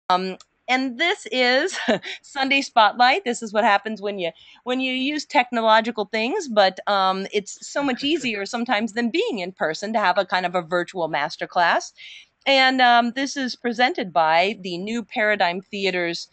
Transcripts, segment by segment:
And this is Sunday Spotlight. This is what happens when you use technological things, but it's so much easier sometimes than being in person to have a kind of a virtual masterclass. And this is presented by the New Paradigm Theater's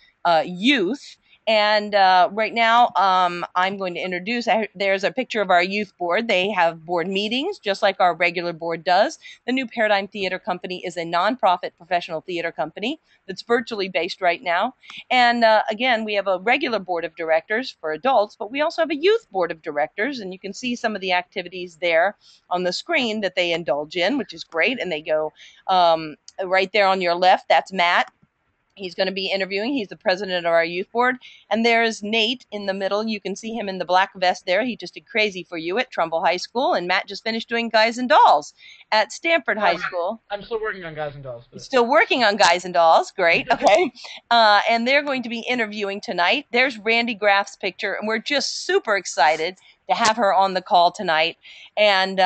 youth. And right now, I'm going to introduce. There's a picture of our youth board. They have board meetings just like our regular board does. The New Paradigm Theater Company is a nonprofit professional theater company that's virtually based right now. And again, we have a regular board of directors for adults, but we also have a youth board of directors. And you can see some of the activities there on the screen that they indulge in, which is great. And they go right there on your left. That's Matt. He's going to be interviewing. He's the president of our youth board. And there's Nate in the middle. You can see him in the black vest there. He just did Crazy for You at Trumbull High School. And Matt just finished doing Guys and Dolls at Stanford High School. I'm still working on Guys and Dolls. Still working on Guys and Dolls. Great. Okay. And they're going to be interviewing tonight. There's Randy Graff's picture. And we're just super excited to have her on the call tonight. And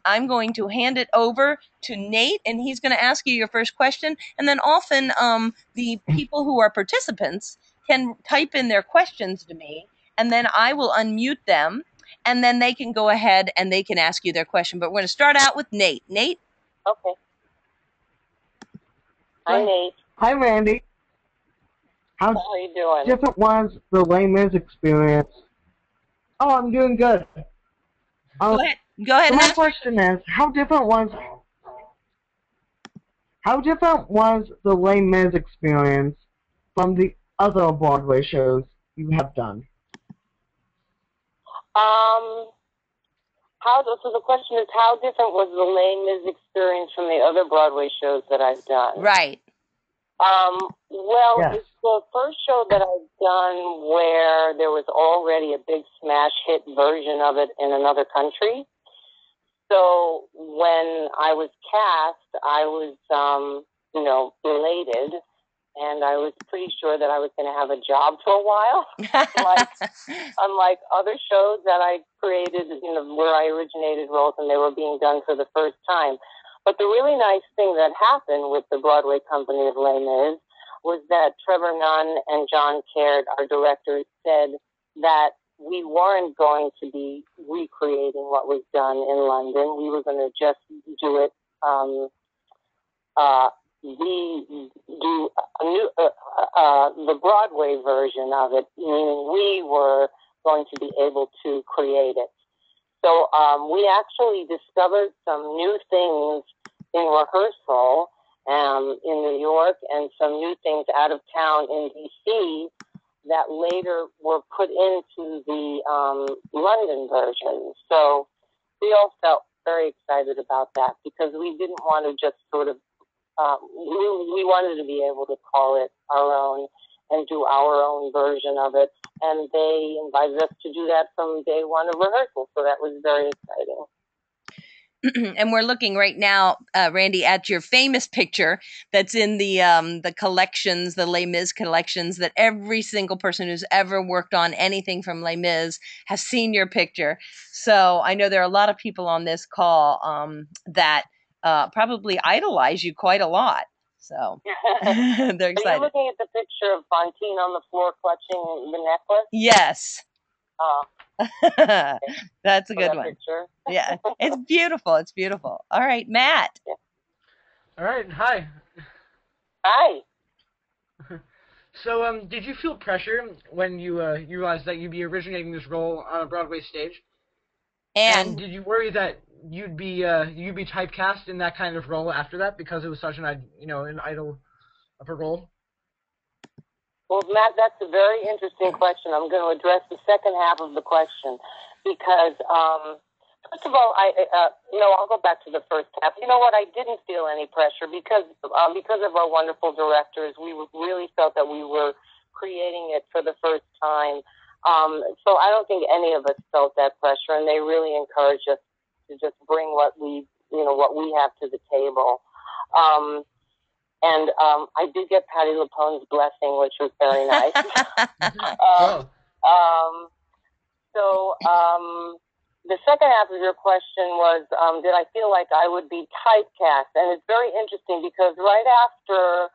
I'm going to hand it over to Nate, and he's going to ask you your first question. And then often the people who are participants can type in their questions to me, and then I will unmute them, and then they can go ahead and they can ask you their question. But we're going to start out with Nate. Nate? Okay. Hi, Nate. Hi, Randy. How are you doing? Different was the Les Mis experience? Oh, I'm doing good. Go ahead. Go ahead. So my question is, how different was the Les Mis experience from the other Broadway shows you have done? So the question is, how different was the Les Mis experience from the other Broadway shows that I've done? Right. Well, Yes. it's the first show that I've done where there was already a big smash hit version of it in another country. So when I was cast, I was, elated, and I was pretty sure that I was going to have a job for a while. Unlike other shows that I created, where I originated roles and they were being done for the first time. But the really nice thing that happened with the Broadway company of Les Mis was that Trevor Nunn and John Caird, our directors, said that we weren't going to be recreating what was done in London. We were going to just do it, the Broadway version of it, meaning we were going to be able to create it. So we actually discovered some new things in rehearsal in New York and some new things out of town in D.C. that later were put into the London version. So we all felt very excited about that because we didn't want to just sort of, we wanted to be able to call it our own and do our own version of it. And they invited us to do that from day one of rehearsal. So that was very exciting. And we're looking right now, Randy, at your famous picture that's in the collections, the Les Mis collections, that every single person who's ever worked on anything from Les Mis has seen your picture. So I know there are a lot of people on this call that probably idolize you quite a lot. So they're excited. Are you looking at the picture of Fontaine on the floor clutching the necklace? Yes. That's a good one. Picture. Yeah, it's beautiful. It's beautiful. All right, Matt. Yeah. All right, hi. Hi. So, did you feel pressure when you realized that you'd be originating this role on a Broadway stage? And did you worry that you'd be typecast in that kind of role after that because it was such an idol of a role? Well, Matt, that's a very interesting question. I'm going to address the second half of the question because, first of all, I'll go back to the first half. You know what? I didn't feel any pressure because of our wonderful directors. We really felt that we were creating it for the first time. So I don't think any of us felt that pressure, and they really encouraged us to just bring what we have to the table. And I did get Patti LuPone's blessing, which was very nice. The second half of your question was, did I feel like I would be typecast? And it's very interesting because right after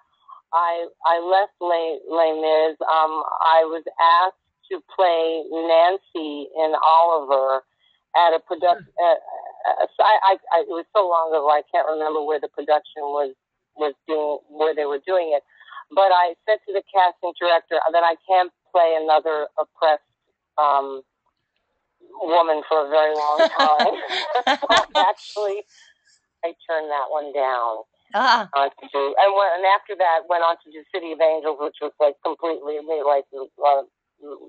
I left Les Mis. I was asked to play Nancy in Oliver at a production. It was so long ago I can't remember where the production was doing, where they were doing it. But I said to the casting director that I can't play another oppressed woman for a very long time. So actually, I turned that one down. And after that, went on to do City of Angels, which was like completely like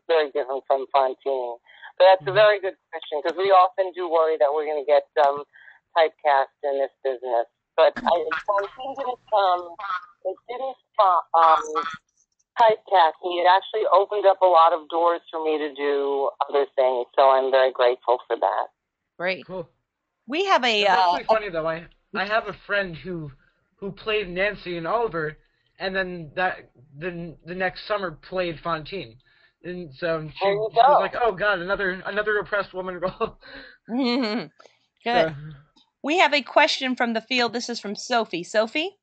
very different from Fontaine. But that's a very good question, because we often do worry that we're going to get typecast in this business. But Fontaine didn't typecast me. It actually opened up a lot of doors for me to do other things, so I'm very grateful for that. Great. Cool. We have a... That's actually funny, though. I have a friend who played Nancy in Oliver, and then the next summer played Fontaine. And so she was like, "Oh God, another oppressed woman role." Good. So. We have a question from the field. This is from Sophie. Sophie?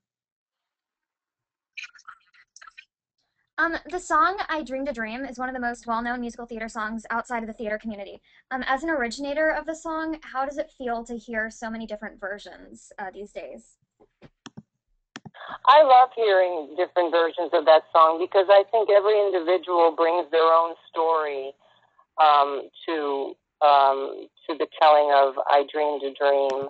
The song "I Dreamed a Dream" is one of the most well-known musical theater songs outside of the theater community. As an originator of the song, how does it feel to hear so many different versions these days? I love hearing different versions of that song, because I think every individual brings their own story to the telling of "I Dreamed a Dream."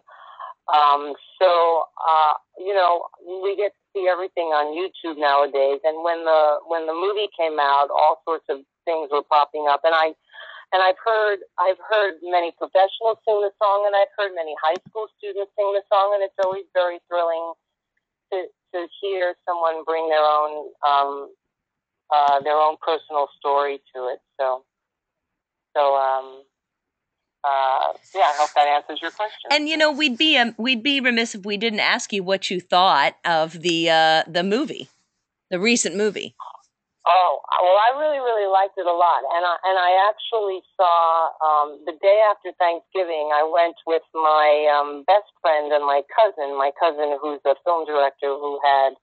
We get to see everything on YouTube nowadays. And when the movie came out, all sorts of things were popping up. And I've heard many professionals sing the song, and I've heard many high school students sing the song, and it's always very thrilling to hear someone bring their own personal story to it. I hope that answers your question. And we'd be remiss if we didn't ask you what you thought of the movie, the recent movie. Oh, well, I really, really liked it a lot, and I actually saw the day after Thanksgiving. I went with my best friend and my cousin who's a film director, who had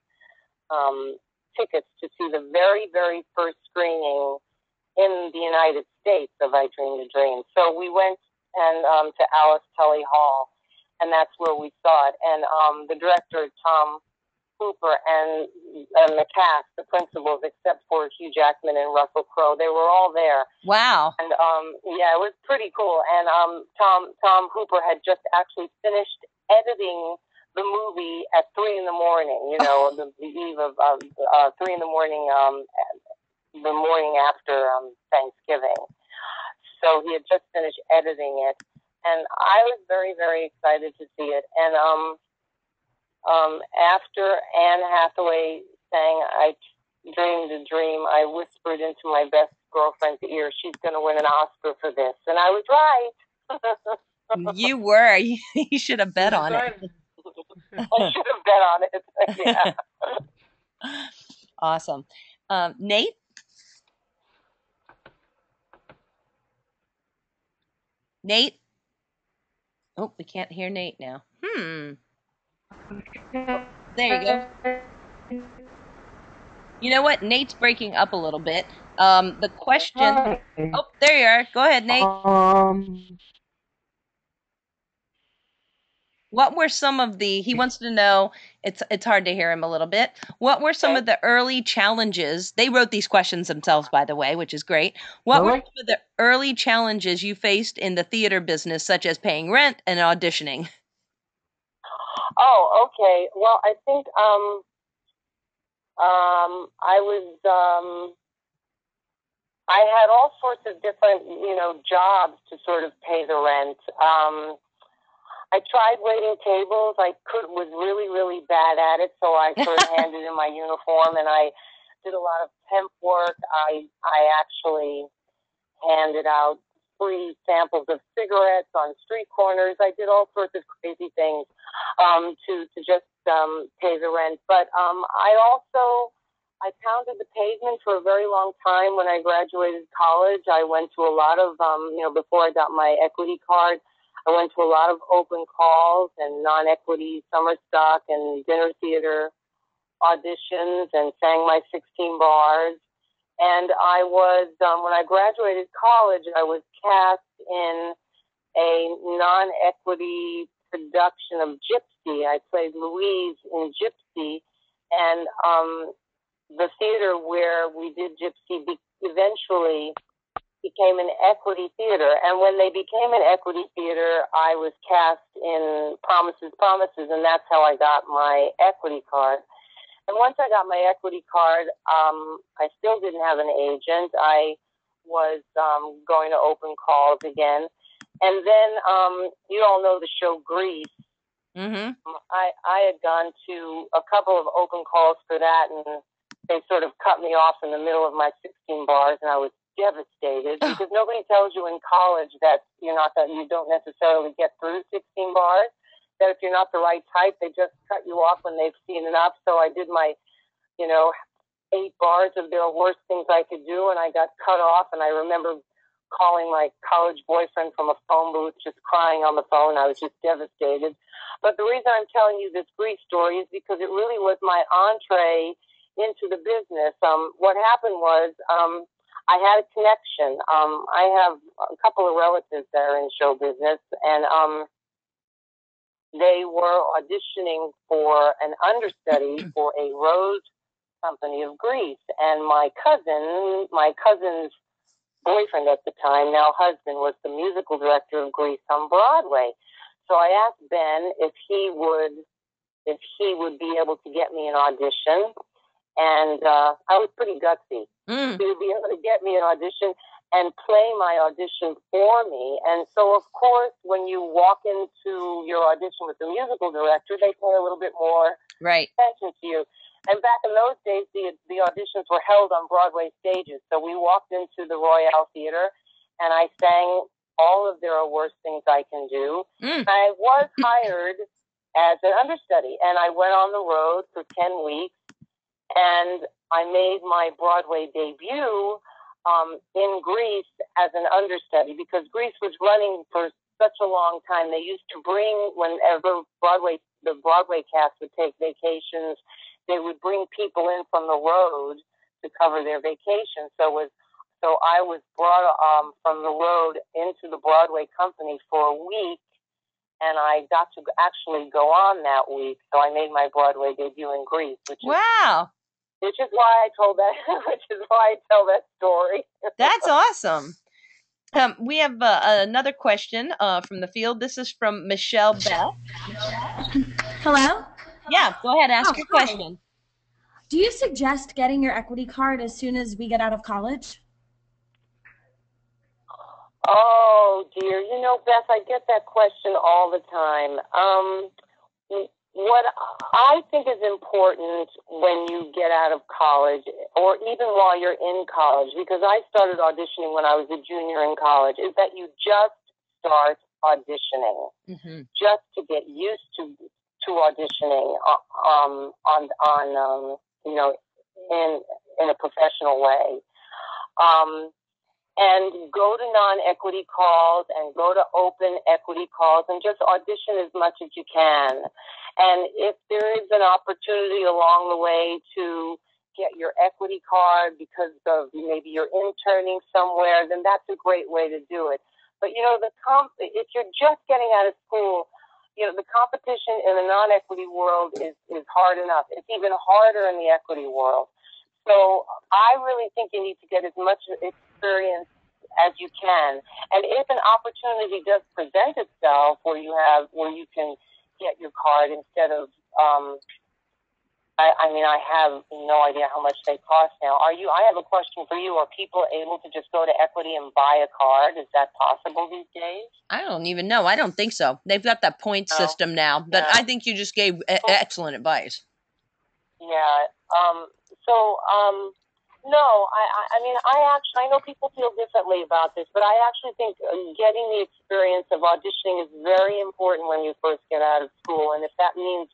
tickets to see the very, very first screening in the United States of "I Dreamed a Dream." So we went to Alice Tully Hall, and that's where we saw it. And the director, Tom Hooper, and the cast, the principals, except for Hugh Jackman and Russell Crowe, they were all there. Wow. And it was pretty cool. And Tom Hooper had just actually finished editing the movie at 3 a.m. The eve of 3 a.m. The morning after Thanksgiving. So he had just finished editing it, and I was very, very excited to see it. And after Anne Hathaway sang "I Dreamed a Dream," I whispered into my best girlfriend's ear, "She's going to win an Oscar for this," and I was right. You were. You should have bet on it. I should have bet on it. Yeah. Awesome. Nate? Nate? Oh, we can't hear Nate now. There you go. You know what? Nate's breaking up a little bit. The question... Hi. Oh, there you are. Go ahead, Nate. What were some of the... He wants to know... It's hard to hear him a little bit. What were some of the early challenges? They wrote these questions themselves, by the way, which is great. What were some of the early challenges you faced in the theater business, such as paying rent and auditioning? Oh, okay. Well, I think I had all sorts of different, jobs to sort of pay the rent. I tried waiting tables. I was really, really bad at it, so I sort of handed in my uniform, and I did a lot of temp work. I actually handed out free samples of cigarettes on street corners. I did all sorts of crazy things to just pay the rent. But I pounded the pavement for a very long time. When I graduated college, I went to a lot of, before I got my equity card, I went to a lot of open calls and non-equity summer stock and dinner theater auditions and sang my 16 bars. And I was, when I graduated college, I was cast in a non-equity production of Gypsy. I played Louise in Gypsy, and the theater where we did Gypsy eventually became an equity theater. And when they became an equity theater, I was cast in Promises, Promises, and that's how I got my equity card. And once I got my equity card, I still didn't have an agent. I was going to open calls again. And then you all know the show Grease. Mm-hmm. I had gone to a couple of open calls for that, and they sort of cut me off in the middle of my 16 bars, and I was devastated because nobody tells you in college that you don't necessarily get through 16 bars. That if you're not the right type, they just cut you off when they've seen enough. So I did my, 8 bars of their worst things I could do, and I got cut off. And I remember calling my college boyfriend from a phone booth, just crying on the phone. I was just devastated. But the reason I'm telling you this grief story is because it really was my entree into the business. What happened was I had a connection. I have a couple of relatives that are in show business, and they were auditioning for an understudy for a rose company of Grease. And my cousin's boyfriend at the time, now husband, was the musical director of Grease on Broadway. So I asked Ben if he would be able to get me an audition. And I was pretty gutsy. He would be able to get me an audition and play my audition for me. And so, of course, when you walk into your audition with the musical director, they pay a little bit more attention to you. And back in those days, the auditions were held on Broadway stages. So we walked into the Royale Theater, and I sang all of There Are Worse Things I Can Do. I was hired as an understudy, and I went on the road for 10 weeks, and I made my Broadway debut in Grease as an understudy, because Grease was running for such a long time. They used to bring, whenever the Broadway cast would take vacations, they would bring people in from the road to cover their vacation. So I was brought from the road into the Broadway company for a week, and I got to actually go on that week. So I made my Broadway debut in Grease, which is why I tell that story. That's awesome. We have another question from the field. This is from Michelle Bell. Hello? Yeah, go ahead, ask your question. Do you suggest getting your equity card as soon as we get out of college? Oh, dear. Beth, I get that question all the time. What I think is important when you get out of college, or even while you're in college, because I started auditioning when I was a junior in college, is that you just start auditioning, just to get used to auditioning in a professional way. And go to non-equity calls and go to open equity calls and just audition as much as you can. And if there is an opportunity along the way to get your equity card because of maybe you're interning somewhere, then that's a great way to do it. But, if you're just getting out of school, the competition in the non-equity world is hard enough. It's even harder in the equity world. So I really think you need to get as much experience as you can. And if an opportunity does present itself where you can get your card instead of, I have no idea how much they cost now. I have a question for you. Are people able to just go to equity and buy a card? Is that possible these days? I don't even know. I don't think so. They've got that point system now, but I think you just gave excellent advice. Yeah. No, I know people feel differently about this, but I actually think getting the experience of auditioning is very important when you first get out of school. And if that means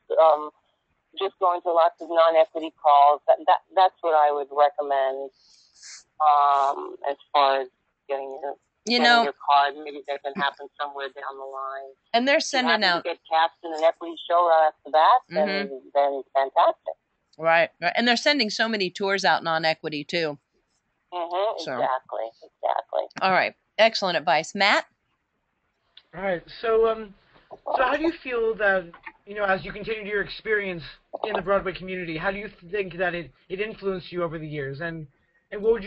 just going to lots of non-equity calls, that's what I would recommend as far as getting your card. Maybe that can happen somewhere down the line. And they're sending out. If you get cast in an equity show right after that, then fantastic. Right. And they're sending so many tours out non-equity too. So. Exactly. All right. Excellent advice. Matt? All right. So how do you feel that, as you continue your experience in the Broadway community, how do you think that it influenced you over the years? And what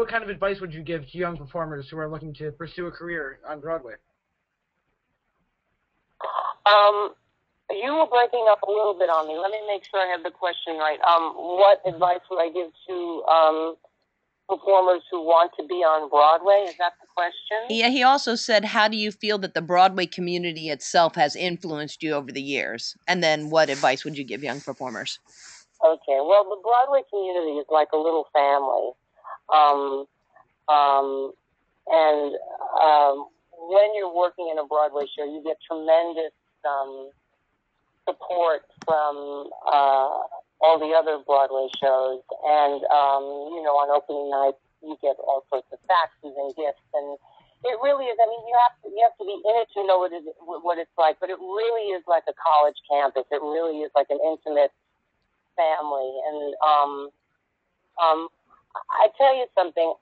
kind of advice would you give to young performers who are looking to pursue a career on Broadway? You were breaking up a little bit on me. Let me make sure I have the question right. What advice would I give to performers who want to be on Broadway? Is that the question? Yeah, he also said, how do you feel that the Broadway community itself has influenced you over the years? And then what advice would you give young performers? Okay, well, the Broadway community is like a little family. When you're working in a Broadway show, you get tremendous support from all the other Broadway shows. And, on opening night, you get all sorts of faxes and gifts. And it really is, I mean, you have to be in it to know what it's like. But it really is like a college campus. It really is like an intimate family. And I tell you something,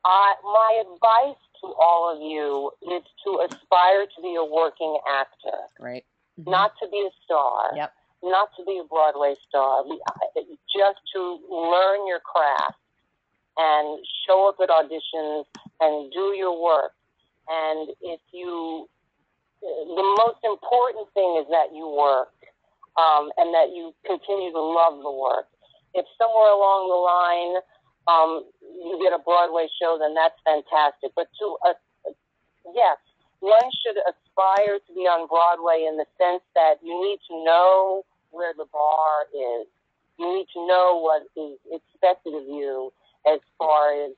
my advice to all of you is to aspire to be a working actor. Right. Mm-hmm. Not to be a star. Yep. Not to be a Broadway star. Just to learn your craft and show up at auditions and do your work. And the most important thing is that you work, and that you continue to love the work. If somewhere along the line, you get a Broadway show, then that's fantastic. But yes, one should aspire to be on Broadway in the sense that you need to know where the bar is. You need to know what is expected of you as far as,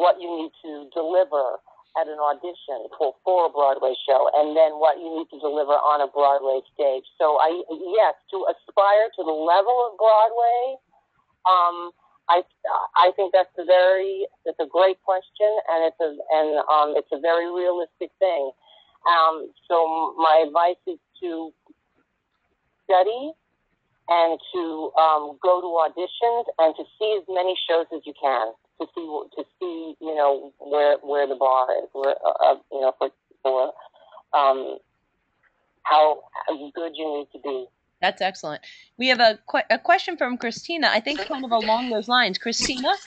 what you need to deliver at an audition for a Broadway show, and then what you need to deliver on a Broadway stage. So to aspire to the level of Broadway, I think it's a great question, and it's a very realistic thing. So my advice is to study and to go to auditions and to see as many shows as you can to see where the bar is, for how good you need to be. That's excellent. We have a question from Christina, I think kind of along those lines. Christina?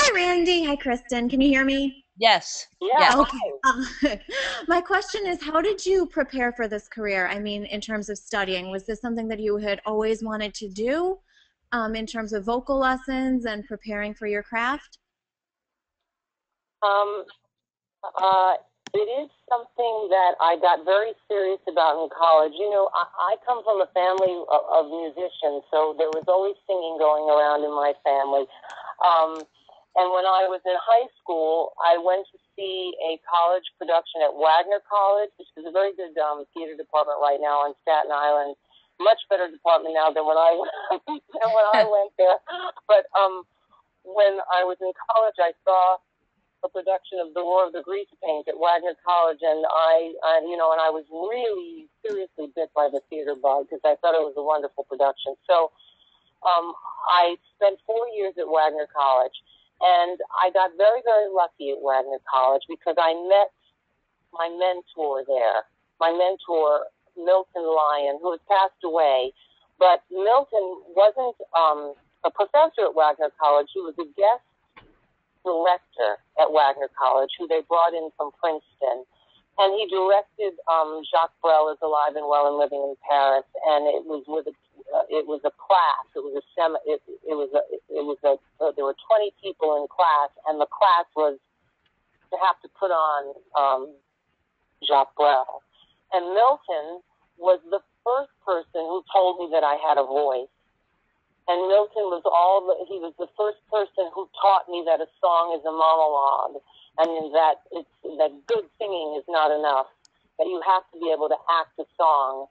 Hi, Randy. Hi, Kristen. Can you hear me? Yes. Yeah. Okay. My question is, how did you prepare for this career? I mean, in terms of studying, was this something that you had always wanted to do, in terms of vocal lessons and preparing for your craft? It is something that I got very serious about in college. I come from a family of musicians, so there was always singing going around in my family. And when I was in high school, I went to see a college production at Wagner College, which is a very good theater department right now on Staten Island. Much better department now than when I went there. But when I was in college, I saw a production of The Roar of the Grease Paint at Wagner College, and I was really seriously bit by the theater bug because I thought it was a wonderful production. So I spent 4 years at Wagner College, and I got very, very lucky at Wagner College because I met my mentor there, my mentor, Milton Lyon, who has passed away. But Milton wasn't a professor at Wagner College. He was a guest director at Wagner College, who they brought in from Princeton, and he directed Jacques Brel is Alive and Well and Living in Paris, and it was a class. There were 20 people in class, and the class was to have to put on Jacques Brel, and Milton was the first person who told me that I had a voice. And Milton was he was the first person who taught me that a song is a monologue, and that good singing is not enough, that you have to be able to act a song.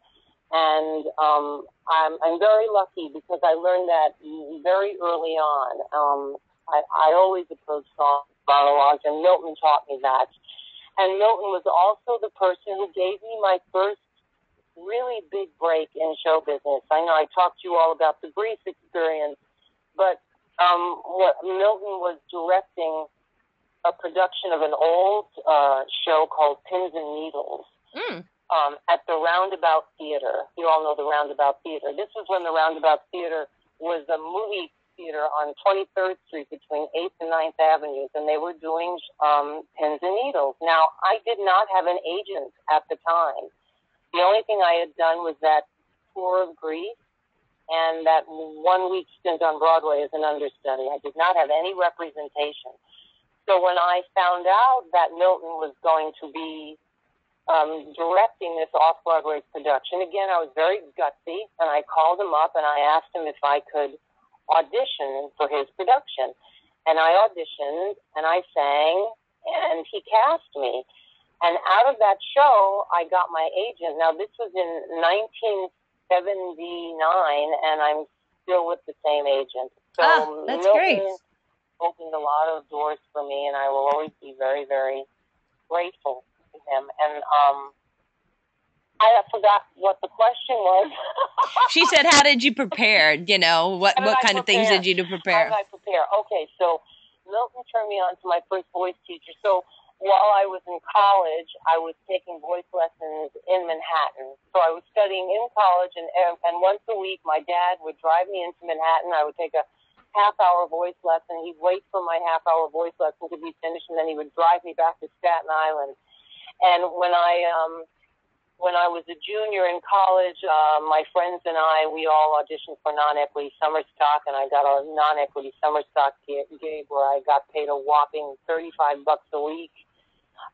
And I'm very lucky because I learned that very early on. I always approach song monologues, and Milton taught me that. And Milton was also the person who gave me my first really big break in show business. I know I talked to you all about the Grease experience, but what Milton was directing a production of an old show called Pins and Needles at the Roundabout Theater. You all know the Roundabout Theater. This was when the Roundabout Theater was a movie theater on 23rd Street between 8th and 9th Avenues, and they were doing Pins and Needles. Now, I did not have an agent at the time. The only thing I had done was that tour of Greece and that 1 week stint on Broadway as an understudy. I did not have any representation. So when I found out that Milton was going to be directing this off-Broadway production, again, I was very gutsy, and I called him up and I asked him if I could audition for his production. And I auditioned, and I sang, and he cast me. And out of that show, I got my agent. Now, this was in 1979, and I'm still with the same agent. So that's Milton great. Opened a lot of doors for me, and I will always be very, very grateful to him. And I forgot what the question was. She said, "How did you prepare? You know, what kind of things did you do to prepare?" How did I prepare? Okay, so Milton turned me on to my first voice teacher. So while I was in college, I was taking voice lessons in Manhattan. So I was studying in college, and once a week, my dad would drive me into Manhattan. I would take a half-hour voice lesson. He'd wait for my half-hour voice lesson to be finished, and then he would drive me back to Staten Island. And when I was a junior in college, my friends and I, we all auditioned for non-equity summer stock, and I got a non-equity summer stock gig where I got paid a whopping $35 a week.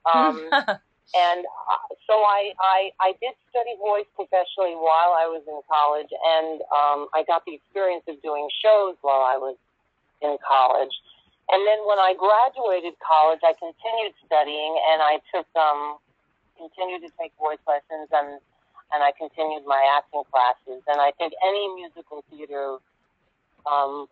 And so I did study voice professionally while I was in college, and I got the experience of doing shows while I was in college. And then when I graduated college, I continued studying, and I continued to take voice lessons, and I continued my acting classes. And I think any musical theater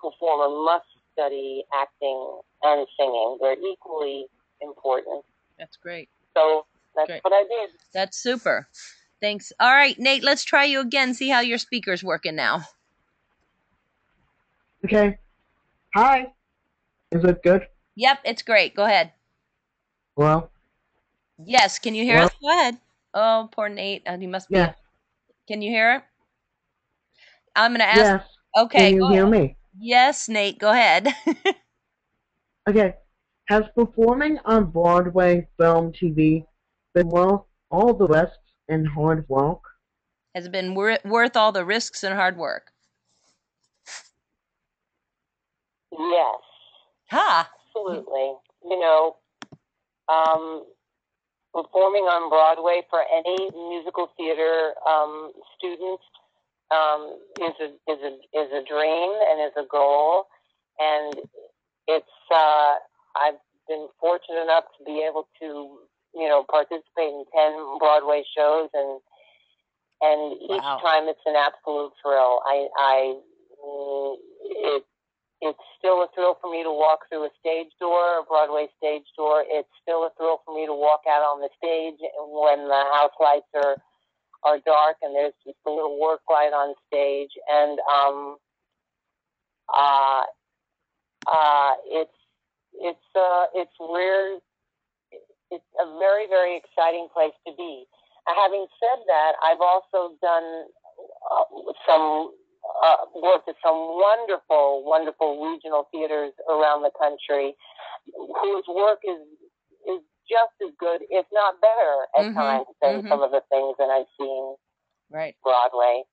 performer must study acting and singing. They're equally important. That's great. So that's what I did. That's super. Thanks. All right, Nate, let's try you again. See how your speaker's working now. Okay. Hi. Is it good? Yep, it's great. Go ahead. Well. Yes, can you hear us? Go ahead. Oh, poor Nate. He must be. Yeah. Can you hear it? I'm going to ask. Yes. Okay. Can you hear me? Yes, Nate, go ahead. Okay. Has performing on Broadway, film, TV been worth all the risks and hard work? Has it been worth all the risks and hard work? Yes. Absolutely. You know, performing on Broadway for any musical theater student is a dream and is a goal, and it's I've been fortunate enough to be able to participate in 10 Broadway shows, and each time it's an absolute thrill. It's still a thrill for me to walk through a stage door, a Broadway stage door. It's still a thrill for me to walk out on the stage when the house lights are dark and there's just a little work light on stage. And it's a very, very exciting place to be. Having said that, I've also done worked at some wonderful, wonderful regional theaters around the country, whose work is just as good, if not better, at times than some of the things that I've seen Broadway.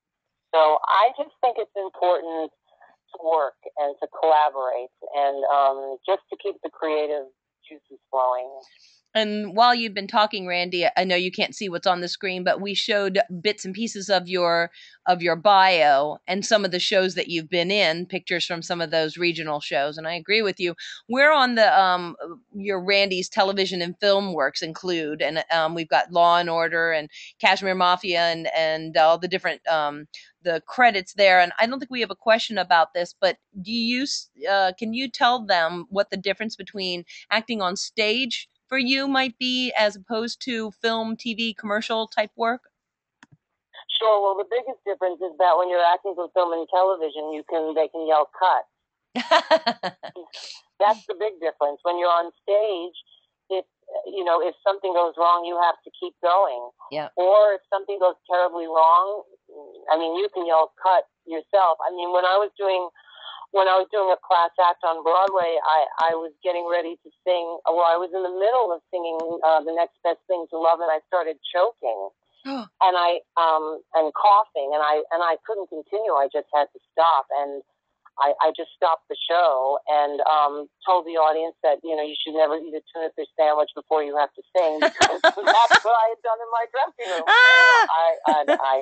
So I just think it's important to work and to collaborate and just to keep the creative juices flowing. And while you've been talking, Randy, I know you can't see what's on the screen, but we showed bits and pieces of your bio and some of the shows that you've been in, pictures from some of those regional shows. And I agree with you. We're on the your Randy's television and film works include, and we've got Law and Order and Kashmir Mafia and all the different the credits there. And I don't think we have a question about this, but can you tell them what the difference between acting on stage for you might be as opposed to film, TV, commercial type work? Sure. Well, the biggest difference is that when you're acting for film and television, they can yell cut. That's the big difference. When you're on stage, if something goes wrong, you have to keep going. Yeah. Or if something goes terribly wrong, I mean, you can yell cut yourself. I mean, when I was doing a class act on Broadway, I was getting ready to sing. Well, I was in the middle of singing The Next Best Thing to Love, and I started choking. And and coughing, and I couldn't continue. I just had to stop, and I just stopped the show and told the audience that you should never eat a tuna fish sandwich before you have to sing, because that's what I had done in my dressing room. I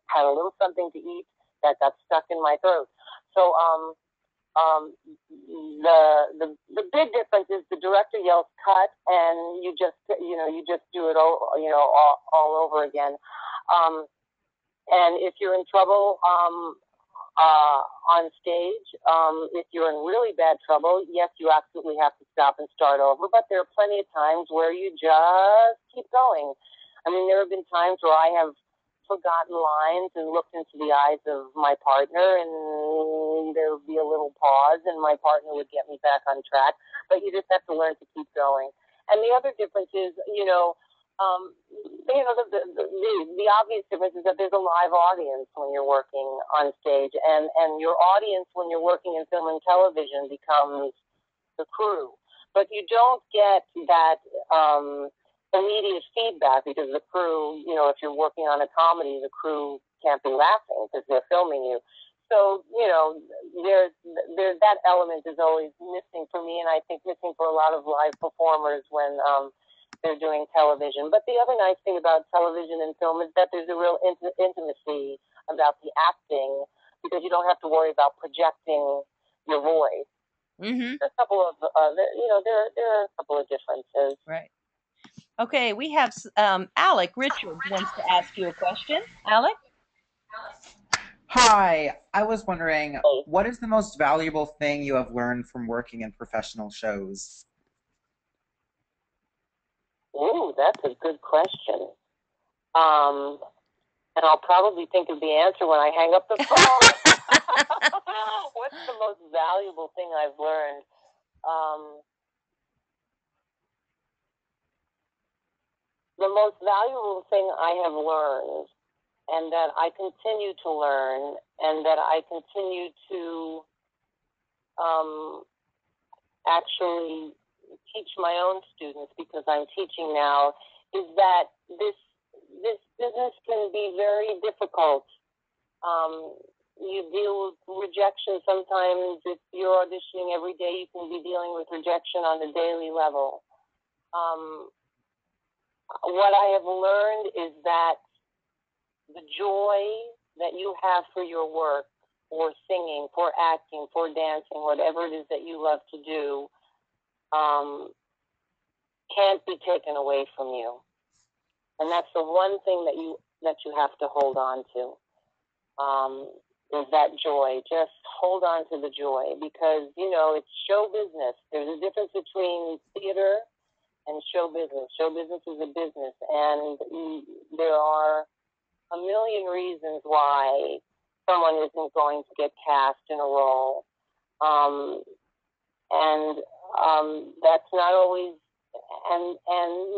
had a little something to eat that got stuck in my throat. So the big difference is the director yells cut, and you just do it all over again. And if you're in trouble on stage, if you're in really bad trouble, yes, you absolutely have to stop and start over. But there are plenty of times where you just keep going. I mean, there have been times where I have forgotten lines and looked into the eyes of my partner, and there would be a little pause, and my partner would get me back on track. But you just have to learn to keep going. And the other difference is, the obvious difference is that there's a live audience when you're working on stage, and your audience when you're working in film and television becomes the crew. But you don't get that immediate feedback, because the crew, if you're working on a comedy, the crew can't be laughing because they're filming you. So, there's that element is always missing for me, and I think missing for a lot of live performers when they're doing television. But the other nice thing about television and film is that there's a real intimacy about the acting, because you don't have to worry about projecting your voice. Mm-hmm. There's a couple of, there are a couple of differences. Right. Okay, we have Alec Richards wants to ask you a question. Alec? Hi, I was wondering, what is the most valuable thing you have learned from working in professional shows? Ooh, that's a good question. And I'll probably think of the answer when I hang up the phone. What's the most valuable thing I've learned? The most valuable thing I have learned, and that I continue to learn, and that I continue to actually teach my own students, because I'm teaching now, is that this business can be very difficult. You deal with rejection sometimes. If you're auditioning every day, you can be dealing with rejection on a daily level. What I have learned is that the joy that you have for your work, for singing, for acting, for dancing, whatever it is that you love to do, can't be taken away from you. And that's the one thing that you have to hold on to, is that joy. Just hold on to the joy, because, it's show business. There's a difference between theater and show business. Show business is a business, and there are a million reasons why someone isn't going to get cast in a role. That's not always, and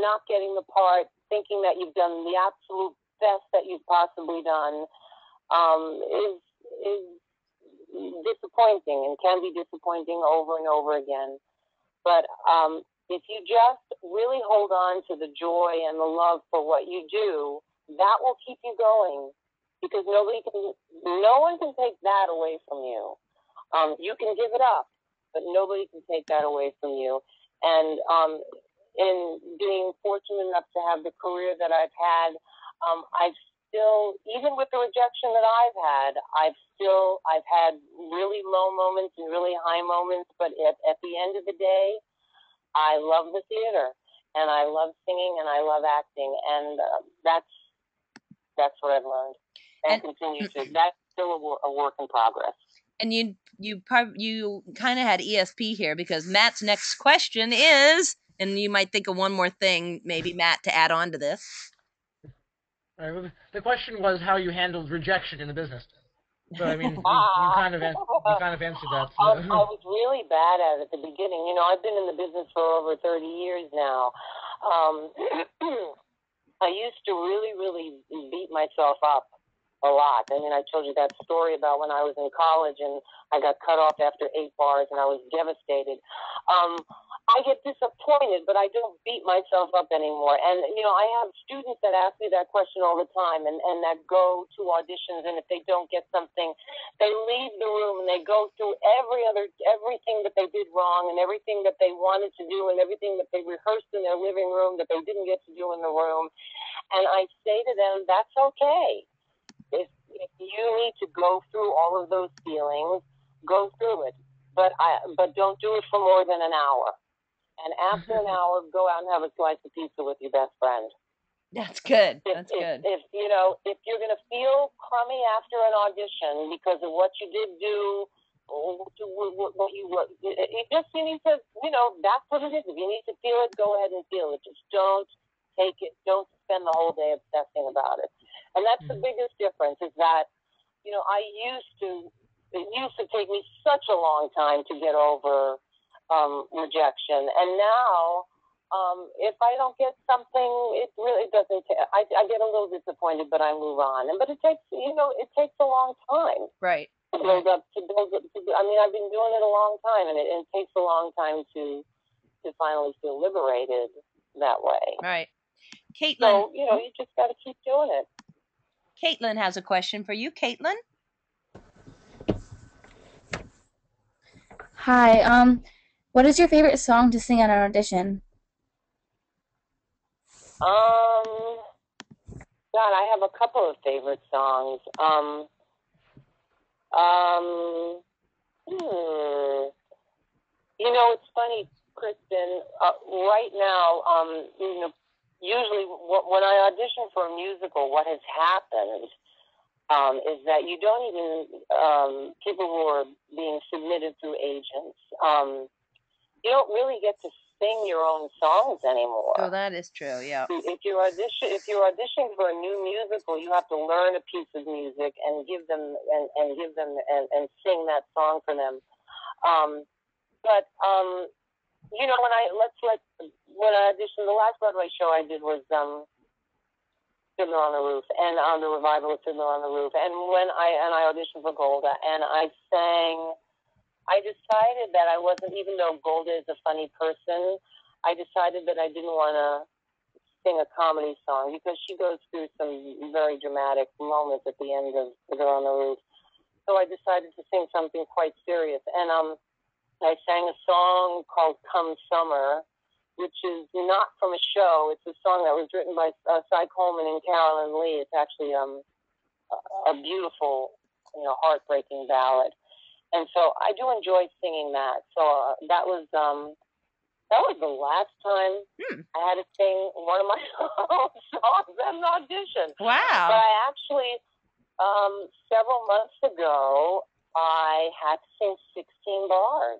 not getting the part, thinking that you've done the absolute best that you've possibly done, is disappointing, and can be disappointing over and over again. But if you just really hold on to the joy and the love for what you do, that will keep you going, because no one can take that away from you. You can give it up, but nobody can take that away from you. And in being fortunate enough to have the career that I've had, I've still, even with the rejection that I've had really low moments and really high moments, but at the end of the day, I love the theater, and I love singing, and I love acting, and that's what I've learned, and continue to. That's still a work in progress. And you kind of had ESP here, because Matt's next question is, And you might think of one more thing, maybe, Matt, to add on to this. Well, the question was how you handled rejection in the business. So I mean, you kind of answered that. So. I was really bad at it at the beginning. You know, I've been in the business for over 30 years now. I used to really beat myself up a lot. I mean, I told you that story about when I was in college and I got cut off after 8 bars and I was devastated. I get disappointed, but I don't beat myself up anymore. And, you know, I have students that ask me that question all the time and that go to auditions, and if they don't get something, they leave the room and they go through everything that they did wrong and everything that they wanted to do and everything that they rehearsed in their living room that they didn't get to do in the room. And I say to them, that's okay. If you need to go through all of those feelings, go through it. But don't do it for more than an hour. And after an hour, go out and have a slice of pizza with your best friend. That's good. That's good. If you know, if you're going to feel crummy after an audition because of what you did do, what you need to, you know, that's what it is. If you need to feel it, go ahead and feel it. Just don't take it. Don't spend the whole day obsessing about it. And that's the biggest difference. Is that, you know, it used to take me such a long time to get over rejection, and now if I don't get something, it really doesn't. I get a little disappointed, but I move on. But it takes, you know, it takes a long time, right? To build up. I mean, I've been doing it a long time, and it takes a long time to finally feel liberated that way. Right, Caitlin. So you know, you just got to keep doing it. Caitlin has a question for you, Caitlin. Hi. What is your favorite song to sing at an audition? God, I have a couple of favorite songs. You know, it's funny, Kristen. Right now, you know, usually when I audition for a musical, what has happened is that you don't even people who are being submitted through agents. You don't really get to sing your own songs anymore. Oh, that is true. Yeah. If you're auditioning for a new musical, you have to learn a piece of music and give them and sing that song for them. But you know, when I auditioned, the last Broadway show I did was Fiddler on the Roof, and the revival of Fiddler on the Roof. And when I auditioned for Golda, and I sang. I decided that I wasn't, even though Golda is a funny person, I decided that I didn't want to sing a comedy song because she goes through some very dramatic moments at the end of Fiddler on the Roof. So I decided to sing something quite serious. And I sang a song called Come Summer, which is not from a show. It's a song that was written by Cy Coleman and Carolyn Lee. It's actually a beautiful, you know, heartbreaking ballad. And so I do enjoy singing that. So that was the last time I had to sing one of my own songs at an audition. Wow. But I actually, several months ago, I had to sing 16 bars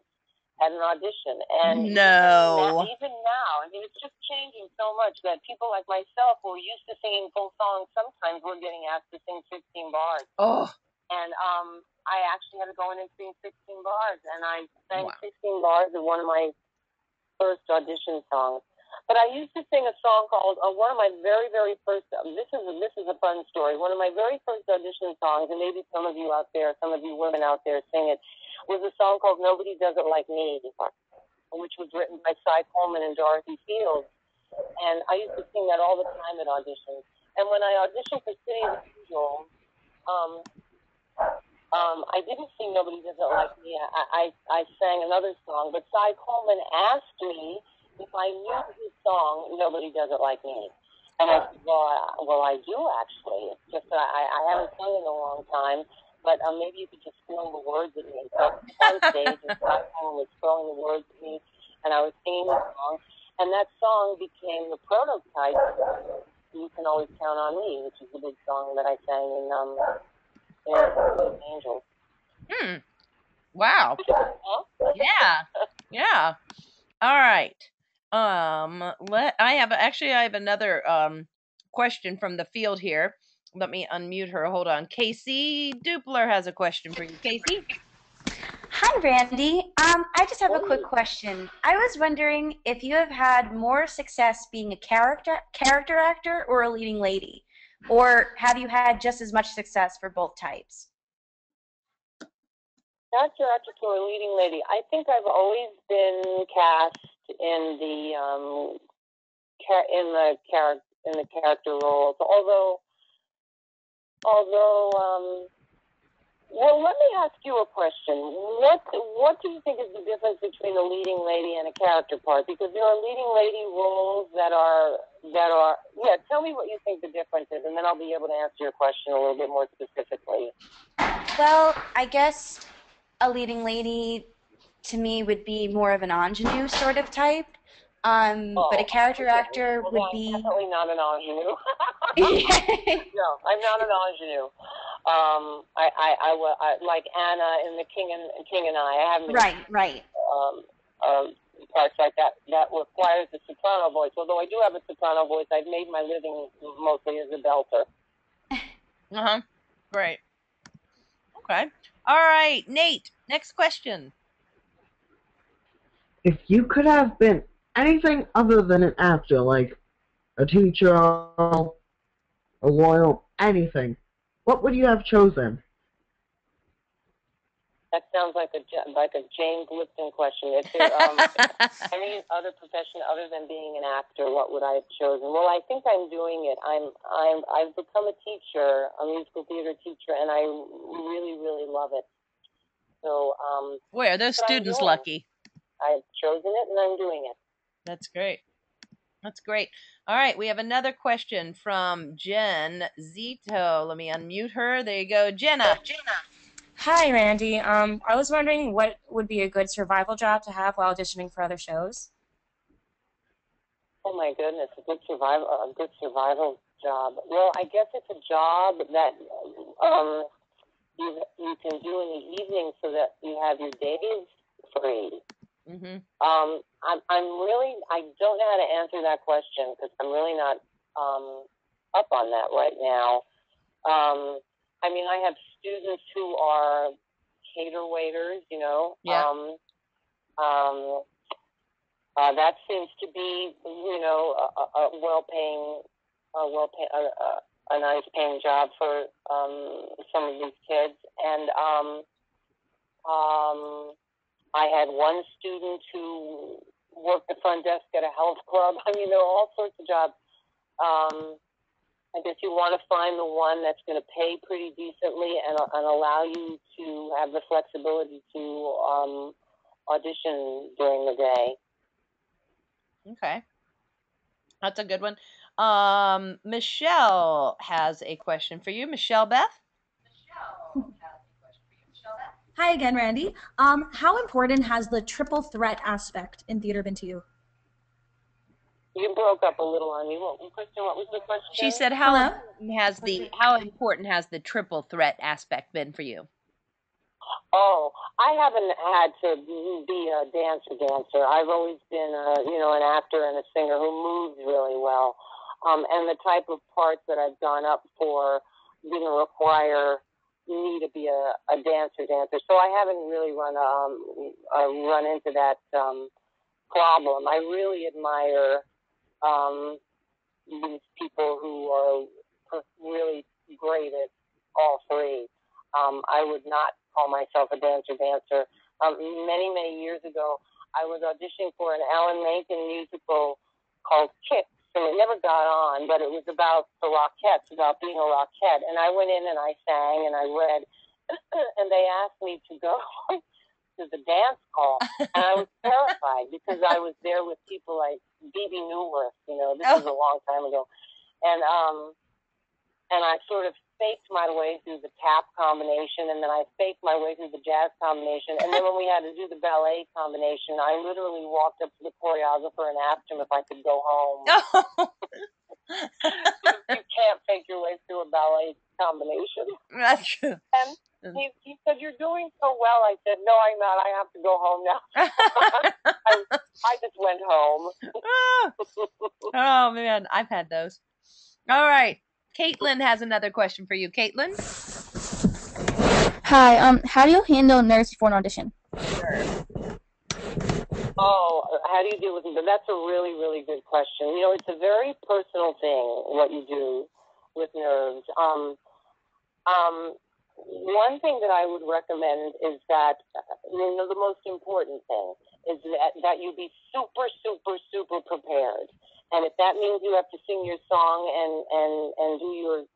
at an audition. And even now, I mean, it's just changing so much that people like myself who are used to singing full songs, sometimes we're getting asked to sing 16 bars. Oh. And I actually had to go in and sing 16 bars, and I sang 16 bars of one of my first audition songs. But I used to sing a song called one of my very, very first. This is a fun story. One of my very first audition songs, and maybe some of you out there, some of you women out there, sing it. Was a song called "Nobody Does It Like Me," which was written by Cy Coleman and Dorothy Fields. And I used to sing that all the time at auditions. And when I auditioned for City of Angels, I didn't sing "Nobody Does It Like Me." I sang another song, but Cy Coleman asked me if I knew his song "Nobody Does It Like Me," and I said, "Well, I do actually. It's just that I haven't sung in a long time, but maybe you could just throw the words at me." So on stage, and Cy Coleman was throwing the words at me, and I was singing the song, and that song became the prototype. "You Can Always Count on Me," which is the big song that I sang in Angels. Wow. Yeah. Yeah. All right. I have another question from the field here. Let me unmute her. Hold on. Casey Dupler has a question for you. Casey? Hi, Randy. I just have a quick question. I was wondering if you have had more success being a character actor or a leading lady, or have you had just as much success for both types? Character actor to a leading lady. I think I've always been cast in the character roles. Well, let me ask you a question. What do you think is the difference between a leading lady and a character part? Because there are leading lady roles that are. Yeah, tell me what you think the difference is, and then I'll be able to answer your question a little bit more specifically. Well, I guess a leading lady to me would be more of an ingenue sort of type. But a character actor would be definitely not an ingenue. No, I'm not an ingenue. I like Anna in The King and I haven't been, right. Parts like that requires the soprano voice. Although I do have a soprano voice, I've made my living mostly as a belter. Great. Okay. All right, Nate. Next question. If you could have been anything other than an actor, like a teacher, a lawyer, anything, what would you have chosen? That sounds like a James Lipton question. If there any other profession other than being an actor, what would I have chosen? Well, I think I'm doing it. I've become a teacher, a musical theater teacher, and I really, really love it. So boy, are those students lucky? I've chosen it and I'm doing it. That's great. That's great. All right, we have another question from Jen Zito. Let me unmute her. There you go, Jenna. Hi, Randy. I was wondering what would be a good survival job to have while auditioning for other shows. Oh my goodness, a good survival job. Well, I guess it's a job that you can do in the evening so that you have your days free. Mm-hmm. I don't know how to answer that question because I'm really not up on that right now. I mean, I have students who are cater waiters, you know. Yeah. That seems to be, you know, a nice paying job for some of these kids. And I had one student who worked the front desk at a health club. I mean, there are all sorts of jobs. I guess you want to find the one that's going to pay pretty decently and allow you to have the flexibility to audition during the day. Okay. That's a good one. Michelle has a question for you. Michelle Beth? Hi again, Randy. How important has the triple threat aspect in theater been to you? You broke up a little on me. What was the question? She said, how important has the triple threat aspect been for you? Oh, I haven't had to be a dancer. I've always been, an actor and a singer who moves really well. And the type of parts that I've gone up for didn't require me to be a dancer. So I haven't really run into that problem. I really admire these people who are really great at all three. I would not call myself a dancer. Many years ago, I was auditioning for an Alan Menken musical called Kicks, and it never got on, but it was about the Rockettes, about being a Rockette. And I went in and I sang and I read, and they asked me to go to the dance call, and I was terrified because I was there with people like B.B. Newworth, this was a long time ago, and I sort of faked my way through the tap combination, and then I faked my way through the jazz combination, and then when we had to do the ballet combination, I literally walked up to the choreographer and asked him if I could go home. You can't fake your way through a ballet combination. That's true. And he said, "You're doing so well." I said, "No, I'm not. I have to go home now." I was I just went home. Oh man, I've had those. All right, Caitlin has another question for you. Caitlin. Hi. How do you handle nerves before an audition? Oh, how do you deal with it? That's a really, really good question. You know, it's a very personal thing what you do with nerves. One thing that I would recommend is that, you know, the most important thing is that you be super, super, super prepared. And if that means you have to sing your song and do your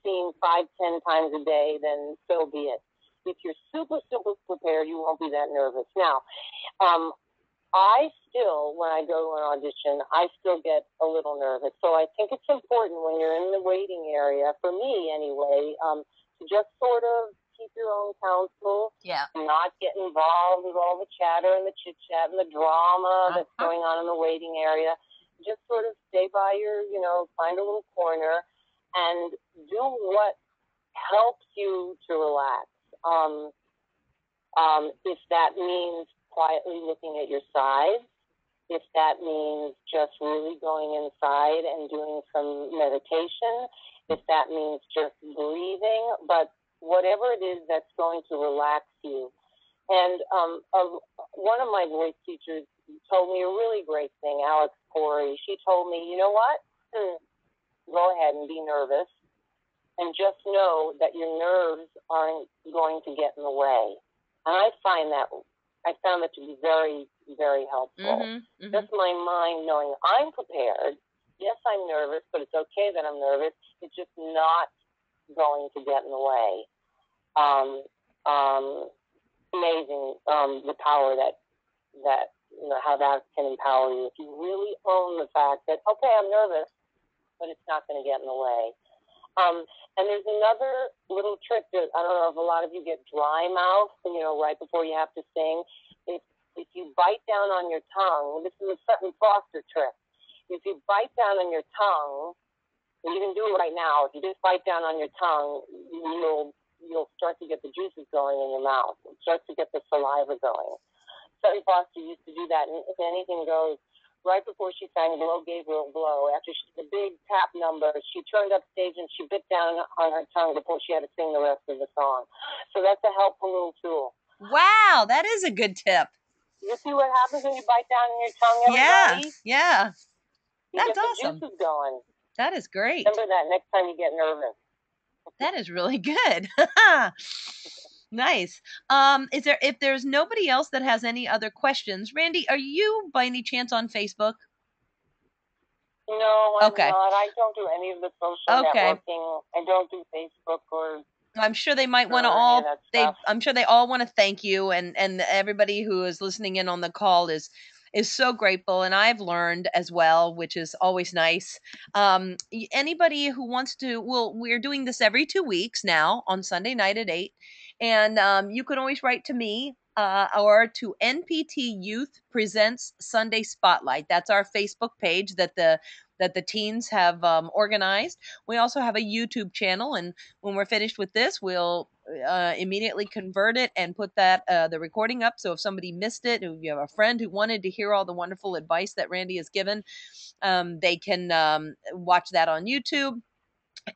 scene 5-10 times a day, then so be it. If you're super, super prepared, you won't be that nervous. Now, I still, when I go to an audition, I still get a little nervous. So I think it's important when you're in the waiting area, for me anyway, to just sort of keep your own counsel. Yeah. Not get involved with all the chatter and the chit chat and the drama that's going on in the waiting area. Just sort of stay by your, you know, find a little corner and do what helps you to relax. If that means quietly looking at your sides, if that means just really going inside and doing some meditation, if that means just breathing, but whatever it is that's going to relax you. And one of my voice teachers told me a really great thing, Alex Corey. She told me, you know what? Go ahead and be nervous and just know that your nerves aren't going to get in the way. And I found that to be very, very helpful. Just my mind knowing I'm prepared. Yes, I'm nervous, but it's okay that I'm nervous. It's just not going to get in the way. Amazing, the power that you know, how that can empower you. If you really own the fact that, okay, I'm nervous, but it's not going to get in the way. And there's another little trick that I don't know if a lot of you get dry mouth, you know, right before you have to sing. If you bite down on your tongue, this is a Sutton Foster trick. If you bite down on your tongue, and you can do it right now, if you just bite down on your tongue, you'll start to get the juices going in your mouth. It starts to get the saliva going. Sutton Foster used to do that, and if anything goes, right before she sang Blow Gabriel Blow, after she did the big tap number, she turned up stage and she bit down on her tongue before she had to sing the rest of the song. So that's a helpful little tool. Wow, that is a good tip. You see what happens when you bite down on your tongue, everybody? Yeah. You That's get the awesome. juices going. That is great. Remember that next time you get nervous. That is really good. Nice. If there's nobody else that has any other questions, Randy, are you by any chance on Facebook? No, I'm not. I don't do any of the social networking. I don't do Facebook or. I'm sure they might want to all. I'm sure they all want to thank you, and everybody who is listening in on the call is so grateful, and I've learned as well, which is always nice. Anybody who wants to, we're doing this every 2 weeks now on Sunday night at 8, and you can always write to me or to NPT Youth Presents Sunday Spotlight. That's our Facebook page that the teens have organized. We also have a YouTube channel, and when we're finished with this, we'll immediately convert it and put that the recording up. So if somebody missed it, if you have a friend who wanted to hear all the wonderful advice that Randy has given, they can watch that on YouTube.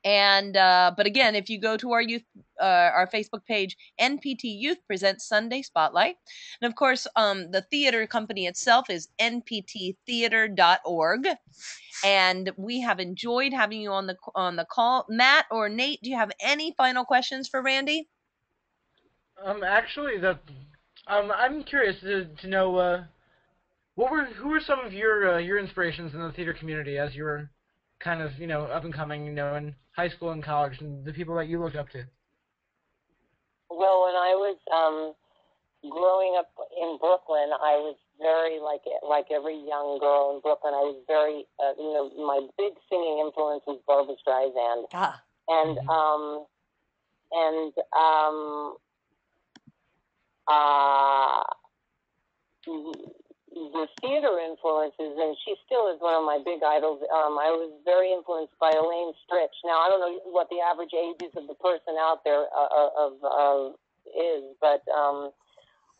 And but again, if you go to our Facebook page, NPT Youth Presents Sunday Spotlight, and of course the theater company itself is npttheater.org. And we have enjoyed having you on the call. Matt or Nate, do you have any final questions for Randy? Actually, I'm curious to know who were some of your inspirations in the theater community as you were kind of, you know, up and coming, you know, in high school and college, and the people that you looked up to. Well, when I was growing up in Brooklyn, I was very like every young girl in Brooklyn. I was very, you know, my big singing influence was Barbra Streisand, the theater influences, and she still is one of my big idols. I was very influenced by Elaine Stritch. Now, I don't know what the average ages of the person out there is, but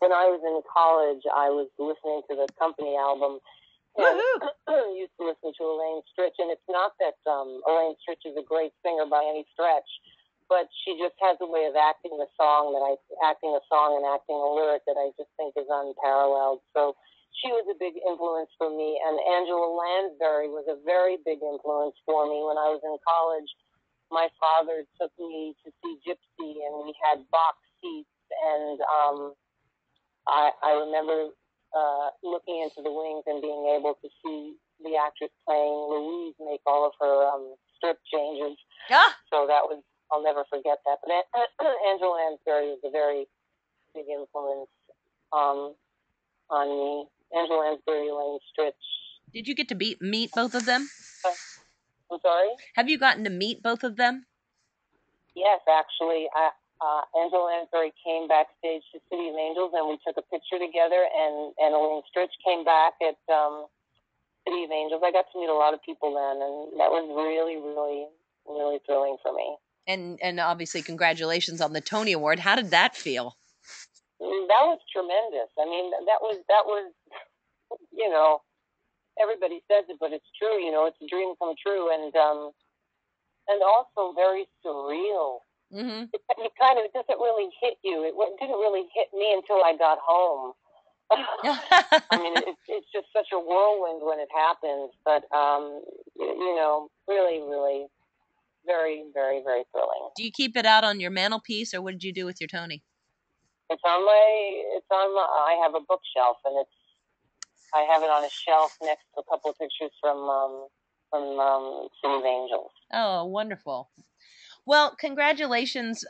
when I was in college, I was listening to the company album. And used to listen to Elaine Stritch, and it's not that Elaine Stritch is a great singer by any stretch, but she just has a way of acting a song and acting a lyric that I just think is unparalleled. So she was a big influence for me, and Angela Lansbury was a very big influence for me. When I was in college, my father took me to see Gypsy, and we had box seats, and I remember looking into the wings and being able to see the actress playing Louise make all of her strip changes. Yeah. So that was, I'll never forget that. But Angela Lansbury was a very big influence on me. Angela Lansbury, Elaine Stritch. Did you get to meet both of them? I'm sorry? Have you gotten to meet both of them? Yes, actually. Angela Lansbury came backstage to City of Angels, and we took a picture together, and Elaine Stritch came back at City of Angels. I got to meet a lot of people then, and that was really, really, really thrilling for me. And obviously, congratulations on the Tony Award. How did that feel? That was tremendous. I mean, that was, you know, everybody says it, but it's true. You know, it's a dream come true, and also very surreal. Mm-hmm. It doesn't really hit you. It didn't really hit me until I got home. I mean, it's just such a whirlwind when it happens, but you know, really, really, very, very, very thrilling. Do you keep it out on your mantelpiece, or what did you do with your Tony? I have a bookshelf, and I have it on a shelf next to a couple of pictures from City of Angels. Oh, wonderful. Well, congratulations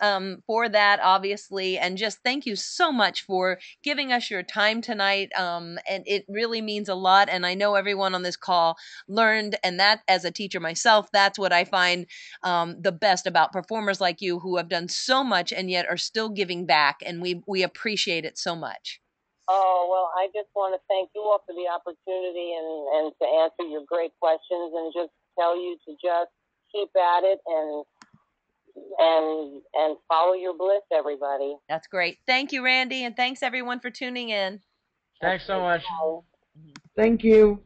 for that, obviously, and just thank you so much for giving us your time tonight. And it really means a lot. And I know everyone on this call learned, and that as a teacher myself, that's what I find the best about performers like you who have done so much and yet are still giving back. And we appreciate it so much. Oh, well, I just want to thank you all for the opportunity and to answer your great questions, and just tell you to just keep at it and follow your bliss, everybody. That's great. Thank you, Randy, and thanks everyone for tuning in. Thanks so much. Thank you.